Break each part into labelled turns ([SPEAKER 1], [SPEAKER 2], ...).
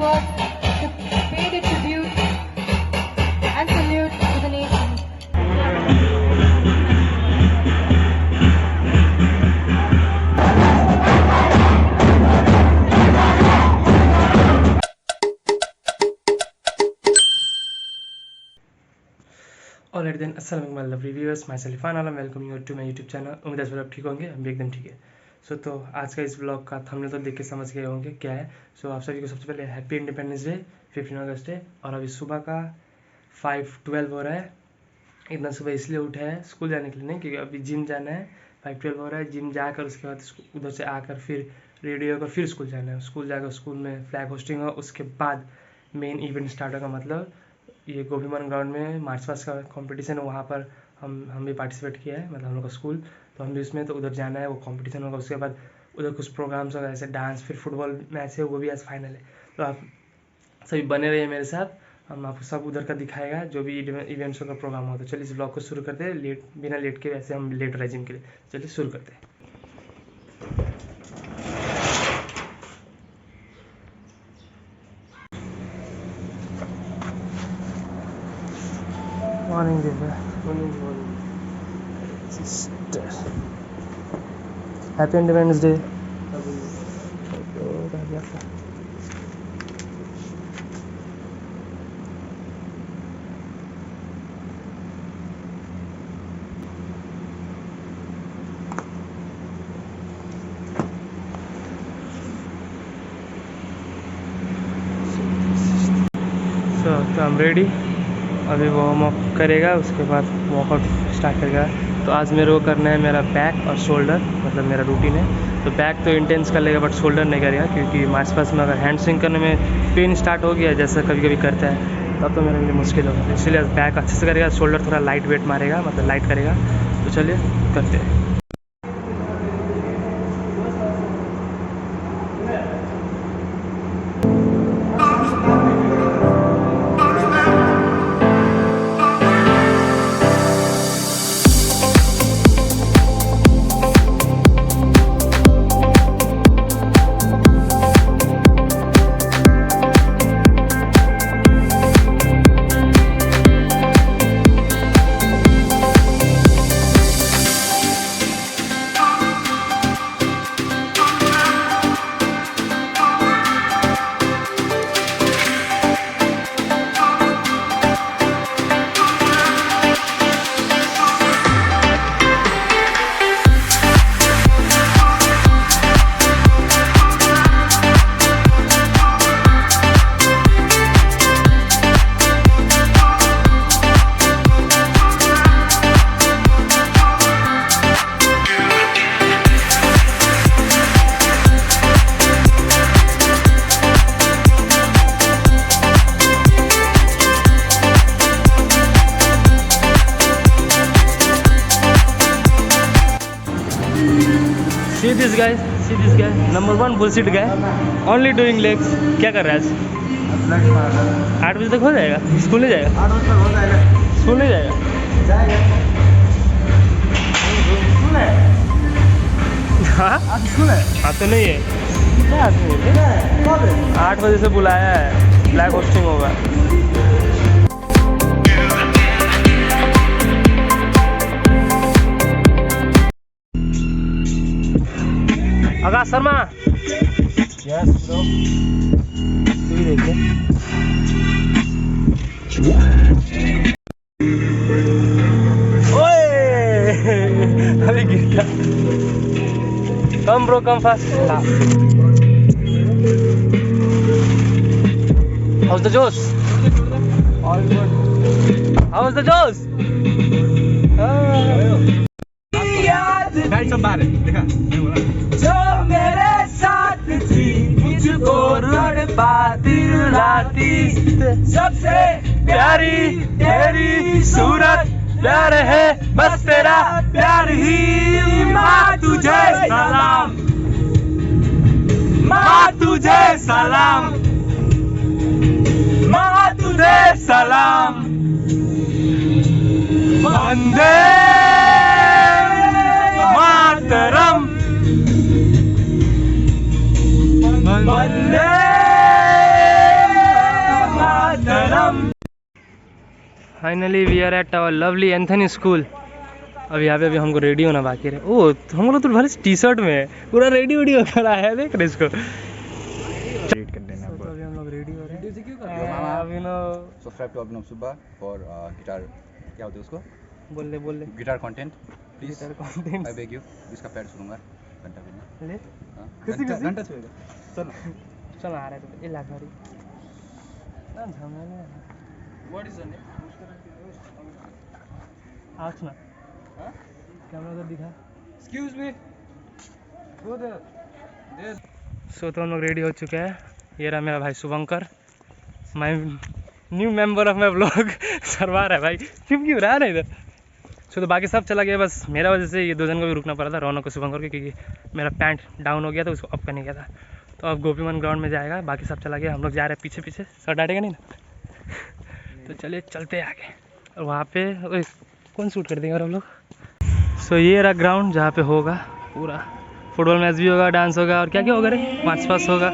[SPEAKER 1] words to pay the tribute and salute to the nation.
[SPEAKER 2] Alright then अस्सलाम वालेकुम lovely viewers, myself Irfan Alam, welcome you to my YouTube channel. उम्मीद है आप ठीक होंगे, हम भी एकदम ठीक है। तो आज का इस ब्लॉग का थंबनेल तो देख के समझ गए होंगे क्या है। आप सभी को सबसे पहले हैप्पी इंडिपेंडेंस डे, 15 अगस्त है। और अभी सुबह का 5:12 हो रहा है। इतना सुबह इसलिए उठे हैं स्कूल जाने के लिए नहीं, क्योंकि अभी जिम जाना है। 5:12 हो रहा है, जिम जाकर उसके बाद उधर से आकर फिर रेडी होकर फिर स्कूल जाना है। स्कूल जाकर स्कूल में फ्लैग होस्टिंग होगा, उसके बाद मेन इवेंट स्टार्ट होगा। मतलब ये गोभीमन ग्राउंड में मार्च पास्ट का कंपटीशन है, वहाँ पर हम भी पार्टिसिपेट किया है, मतलब हम लोग का स्कूल। तो हम भी उसमें, तो उधर जाना है, वो कंपटीशन होगा। उसके बाद उधर कुछ प्रोग्राम्स होगा, जैसे डांस, फिर फुटबॉल मैच है, वो भी आज फाइनल है। तो आप सभी बने रहिए मेरे साथ, हम आपको सब उधर का दिखाएगा जो भी इवेंट्स का प्रोग्राम हो। तो चलिए इस ब्लॉग को शुरू करते हैं, बिना लेट के। वैसे हम लेट रहे जिम के लिए, चलिए शुरू करते हैं। मॉर्निंग देगा, हैप्पी इंडिपेंडेंस डे। तो हम रेडी, अभी वो वार्म अप करेगा, उसके बाद वर्कआउट स्टार्ट करेगा। तो आज मेरे को करना है मेरा बैक और शोल्डर, मतलब मेरा रूटीन है। तो बैक तो इंटेंस कर लेगा, बट शोल्डर नहीं करेगा, क्योंकि मार्च पास में अगर हैंड स्विंग करने में पेन स्टार्ट हो गया, जैसा कभी कभी करता है, तब तो मेरे लिए मुश्किल होगा। इसलिए बैक अच्छे से करेगा, शोल्डर थोड़ा लाइट वेट मारेगा, मतलब लाइट करेगा। तो चलिए करते हैं। See this guy, number 1 bullshit guy, only doing legs। क्या कर रहा है आज? 8 बजे तक हो जाएगा, स्कूल नहीं जाएगा? 8 बजे तक हो जाएगा, स्कूल नहीं जाएगा? हाँ स्कूल है, हाँ तो नहीं है, 8 बजे से बुलाया है, फ्लैग होस्टिंग होगा। आकाश शर्मा, यस ब्रो, तू ही देखिए। ओए अभी गिर गया। Come bro, come fast. How's the जोश? All good. हाउस द जोश? जो मेरे साथ थी, मुझको तड़पाती रुलाती, सबसे प्यारी तेरी सूरत, प्यार है बस तेरा प्यार ही। माँ तुझे सलाम, माँ तुझे सलाम, माँ तुझे सलाम। वंदे मातरम, वंदे finally we are at our lovely Anthony school. अब यहाँ पे अभी हमको रेडी होना बाकी है। ओ हम लोग तो भले टी शर्ट में है, पूरा रेडी वेडी हो खड़ा है, देख रहे इसको। तो अभी हम लोग रेडी हो रहे हैं। Abhinav
[SPEAKER 3] subscribe to Abhinav Subba for guitar, क्या होता है उसको,
[SPEAKER 2] बोल ले
[SPEAKER 3] guitar content please.
[SPEAKER 2] Guitar content
[SPEAKER 3] I beg you. इसका पैड सुनूंगा घंटा में।
[SPEAKER 2] ले
[SPEAKER 3] घंटा छुएगा। चलो
[SPEAKER 2] चल आ रहा है तो ये ला गाड़ी ना झमेला।
[SPEAKER 3] What is your name?
[SPEAKER 2] आँख ना कैमरा तो दिखा।
[SPEAKER 3] Excuse me, go there. There.
[SPEAKER 2] So तो हम लोग रेडी हो चुके हैं। ये रहा मेरा भाई Shubhankar, my new member of my blog. सरवा रहा है भाई, चुप क्यों रहा है इधर। सो तो बाकी सब चला गया, बस मेरा वजह से ये दो जन को भी रुकना पड़ा था, रौनक को शुभंकर के, क्योंकि मेरा पैंट डाउन हो गया था, उसको अप करने गया था। तो अब गोपीमन ग्राउंड में जाएगा, बाकी सब चला गया, हम लोग जा रहे हैं पीछे पीछे। सर डांटेगा नहीं ना। तो चलिए चलते हैं आगे। और वहाँ पे कौन शूट कर देंगे और हम लोग। सो ये रहा ग्राउंड जहाँ पे होगा पूरा फुटबॉल मैच भी होगा, डांस होगा और क्या क्या होगा रे, मार्च पास होगा,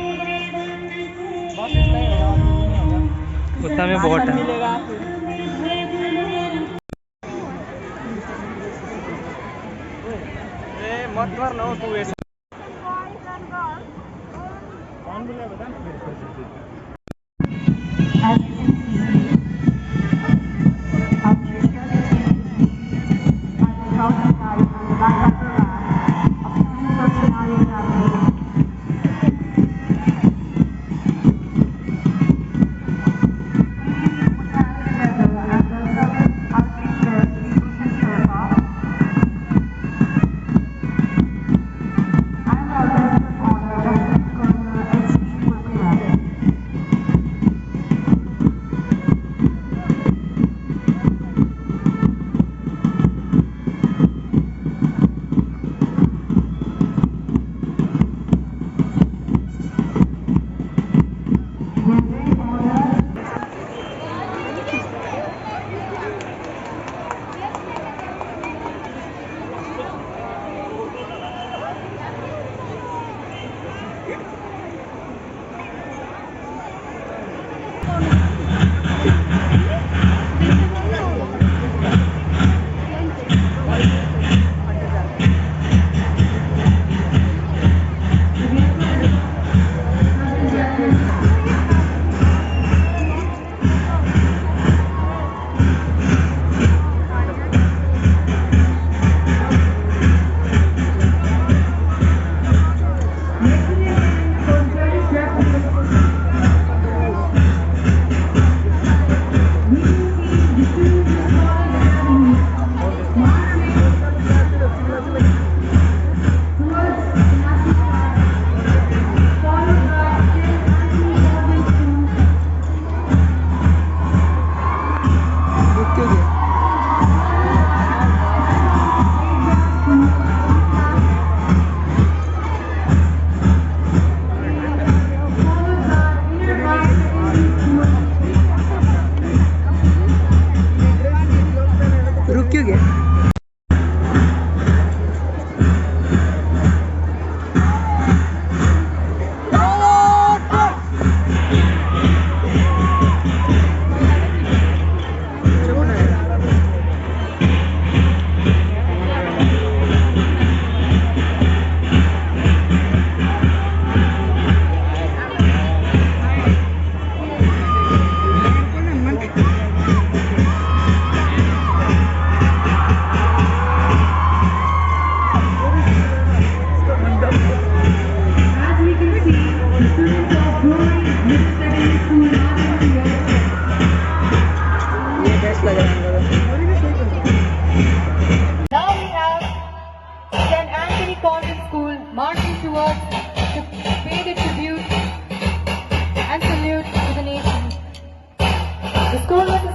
[SPEAKER 2] उतना में बहुत है। मत कर ना तू ऐसा।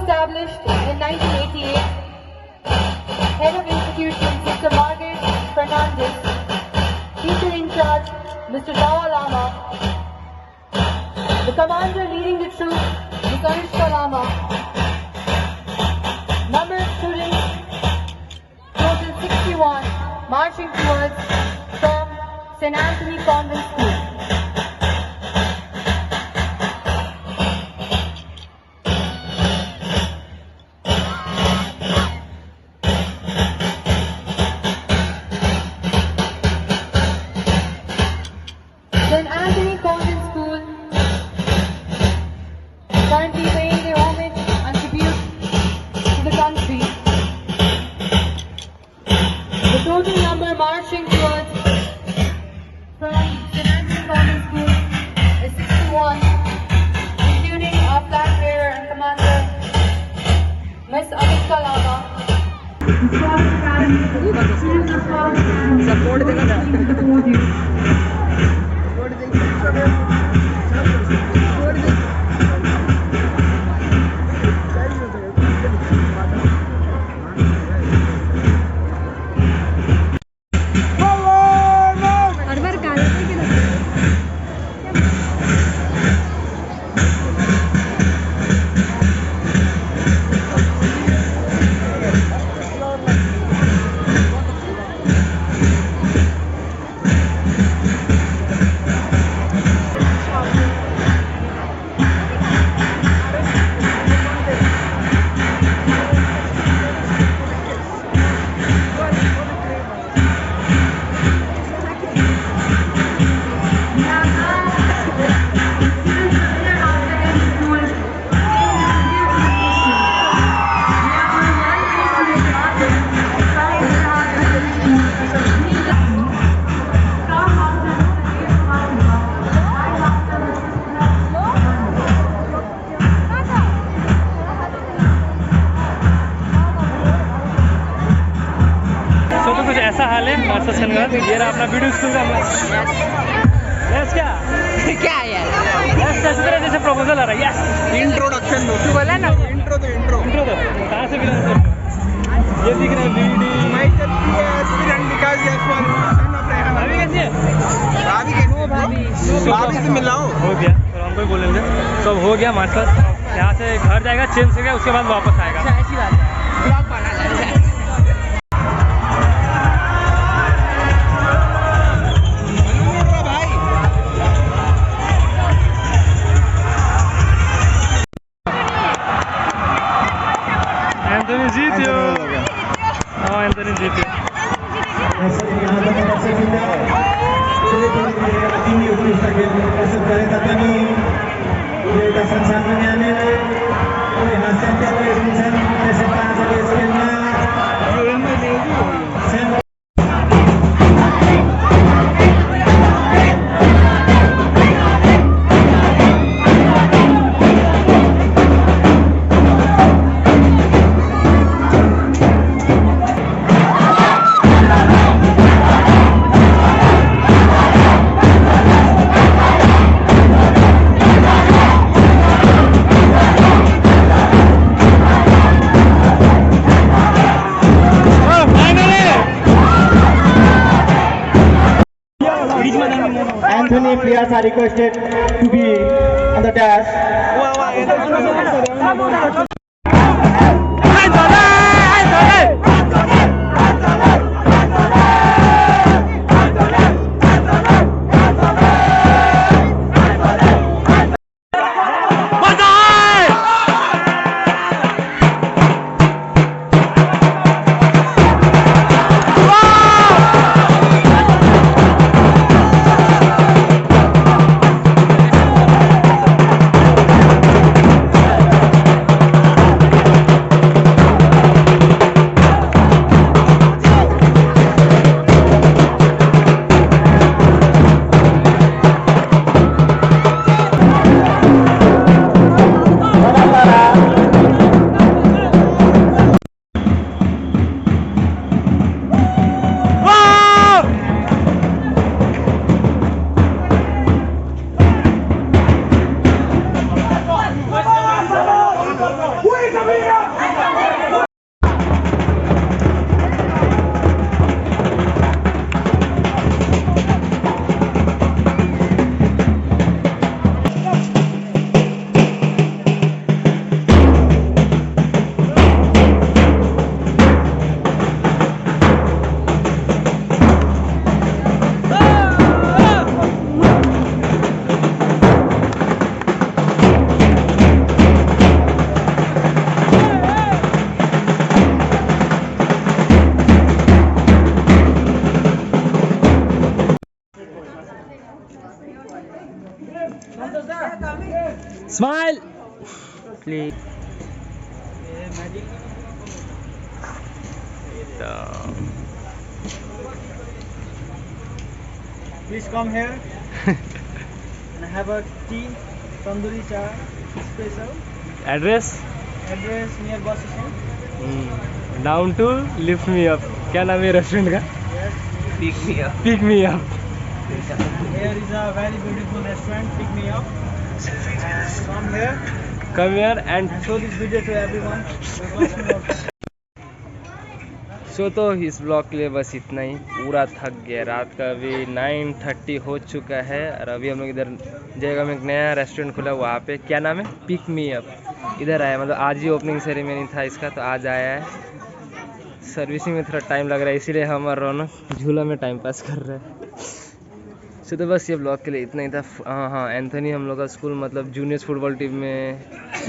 [SPEAKER 1] established in 1988. Head of Institution, Mr. Margaret Fernandez. Teacher in charge, Mr. Dawa Lama. The commander leading the troop, Ms. Anushka Lama. Number of students, total 61, marching towards from St. Anthony Convent School.
[SPEAKER 4] Support देगा ना
[SPEAKER 2] कुछ ऐसा हाल है masters करने का। ये रहा अपना वीडियो स्कूल का यस क्या
[SPEAKER 4] क्या यार
[SPEAKER 2] यस ऐसे तरह जैसे प्रपोजल आ रहा है यस
[SPEAKER 3] इंट्रोडक्शन दो
[SPEAKER 4] तू बोला ना
[SPEAKER 3] इंट्रो दो इंट्रो
[SPEAKER 2] इंट्रो दो कहाँ से मिला सर ये दिख रहा है वीडी
[SPEAKER 3] Michael aspirant Vikas Jaiswal son of Rehan
[SPEAKER 2] भाभी कैसी है
[SPEAKER 3] भाभी के नो भाभी भाभी से मिलाओ
[SPEAKER 2] हो गया तो हमको ही बोलेंगे सब हो गया मास्टर्स यहाँ से घर जाएगा चेंज हो गया उसके बाद वापस आएगा
[SPEAKER 4] ऐसी बात है ब्लॉग बना ले
[SPEAKER 2] एंथोनी जीतियो हाँ Anthony जीतियो
[SPEAKER 5] Anthony players are requested to be on the dash.
[SPEAKER 2] Smile.
[SPEAKER 4] Please
[SPEAKER 5] Please come here and have a tea, tandoori chai, special.
[SPEAKER 2] Address.
[SPEAKER 5] Address near bus station.
[SPEAKER 2] Down to lift me up. क्या नाम है restaurant का?
[SPEAKER 5] Pick me up.
[SPEAKER 2] Pick me up.
[SPEAKER 5] Here is a very beautiful restaurant. Pick me up. Come here
[SPEAKER 2] come here and
[SPEAKER 5] and show this video to everyone.
[SPEAKER 2] सो तो इस blog के लिए बस इतना ही। पूरा थक गया, रात का अभी 9:30 हो चुका है और अभी हम लोग इधर जयगा में एक नया रेस्टोरेंट खुला, वहाँ पे क्या नाम है, पिक मी अप, इधर आया। मतलब आज ही ओपनिंग सेरेमनी था इसका, तो आज आया है। सर्विसिंग में थोड़ा टाइम लग रहा है, इसीलिए हम और रौनक झूला में टाइम पास कर रहे हैं। सो तो बस ये ब्लॉग के लिए इतना ही था। हाँ, एंथनी हम लोग का स्कूल मतलब जूनियर्स फुटबॉल टीम में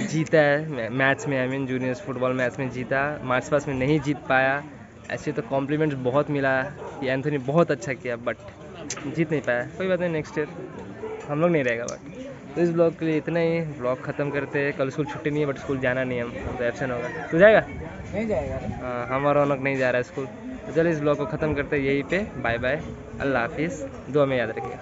[SPEAKER 2] जीता है, मैच में, I mean juniors football match में जीता। मार्च पास में नहीं जीत पाया। ऐसे तो कॉम्प्लीमेंट्स बहुत मिला कि एंथनी बहुत अच्छा किया, बट जीत नहीं पाया। कोई बात नहीं, नेक्स्ट ईयर हम लोग नहीं रहेगा। बट तो इस ब्लॉग के लिए इतना ही। ब्लॉग ख़त्म करते हैं। कल स्कूल छुट्टी नहीं है, बट स्कूल जाना नहीं है, हम तो एब्सेंट होगा। तू जाएगा?
[SPEAKER 5] नहीं जाएगा।
[SPEAKER 2] हाँ, हम और रौनक नहीं जा रहा है स्कूल। तो चलिए इस ब्लॉग को ख़त्म करते हैं यहीं पे। बाय बाय, अल्लाह हाफिज़, दुआ में याद रखिएगा।